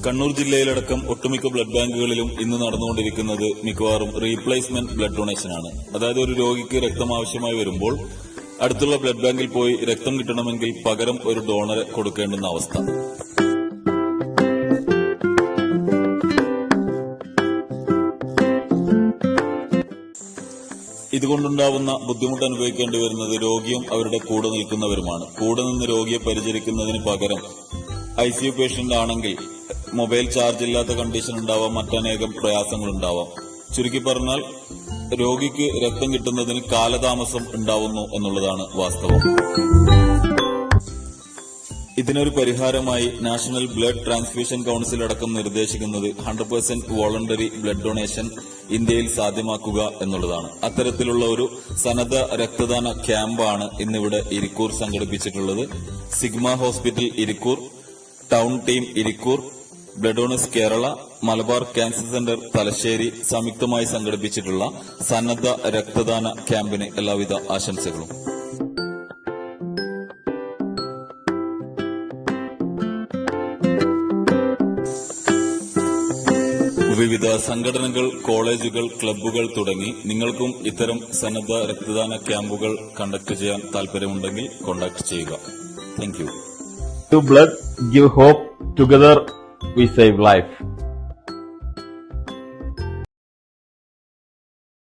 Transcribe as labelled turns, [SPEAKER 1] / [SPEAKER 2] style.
[SPEAKER 1] കണ്ണൂർ ജില്ലയിലടക്കം ഒട്ടുമിക്ക ബ്ലഡ് ബാങ്കുകളിലും ഇന്ന് നടന്നുകൊണ്ടിരിക്കുന്നത് മിക്കവാറും റീപ്ലേസ്മെന്റ് ബ്ലഡ് ഡൊണേഷനാണ്. അതായത് ഒരു രോഗിക്ക് രക്തം ആവശ്യമായി വരുമ്പോൾ അടുത്തുള്ള ബ്ലഡ് ബാങ്കിൽ പോയി രക്തം കിട്ടണമെങ്കിൽ പകരം ഒരു ഡോണറെ കൊടുക്കേണ്ടുന്ന അവസ്ഥ. ഇതുകൊണ്ടുണ്ടാവുന്ന ബുദ്ധിമുട്ട് അനുഭവിക്കേണ്ടി വരുന്നത് രോഗിയും അവരുടെ കൂടെ നിൽക്കുന്നവരുമാണ്. കൂടെ നിന്ന് രോഗിയെ പരിചരിക്കുന്നതിന് പകരം ICU പേഷ്യന്റ് ആണെങ്കിൽ മൊബൈൽ ചാർജ് ഇല്ലാത്ത കണ്ടീഷൻ ഉണ്ടാവാം, മറ്റനേകം പ്രയാസങ്ങളുണ്ടാവാം. ചുരുക്കി പറഞ്ഞാൽ രോഗിക്ക് രക്തം കിട്ടുന്നതിന് കാലതാമസം ഉണ്ടാവുന്നു എന്നുള്ളതാണ് വാസ്തവം. ഇതിനൊരു പരിഹാരമായി നാഷണൽ ബ്ലഡ് ട്രാൻസ്ഫ്യൂഷൻ കൌൺസിൽ അടക്കം നിർദ്ദേശിക്കുന്നത് 100% വോളണ്ടറി ബ്ലഡ് ഡൊണേഷൻ ഇന്ത്യയിൽ സാധ്യമാക്കുക എന്നുള്ളതാണ്. അത്തരത്തിലുള്ള ഒരു സന്നദ്ധ രക്തദാന ക്യാമ്പാണ് ഇന്നിവിടെ ഇരിക്കൂർ സംഘടിപ്പിച്ചിട്ടുള്ളത്. Sigma hospital Irikkur, town team Irikkur, blood donors Kerala, Malabar cancer centre Thalassery സംയുക്തമായി സംഘടിപ്പിച്ചിട്ടുള്ള സന്നദ്ധ രക്തദാന ക്യാമ്പിന് എല്ലാവിധ ആശംസകളും. വിവിധ സംഘടനകൾ, കോളേജുകൾ, ക്ലബ്ബുകൾ തുടങ്ങി നിങ്ങൾക്കും ഇത്തരം സന്നദ്ധ രക്തദാന ക്യാമ്പുകൾ കണ്ടക്ട് ചെയ്യാൻ താൽപര്യമുണ്ടെങ്കിൽ കോൺടാക്ട് ചെയ്യുക. Thank you.
[SPEAKER 2] To blood, give hope. Together we save life.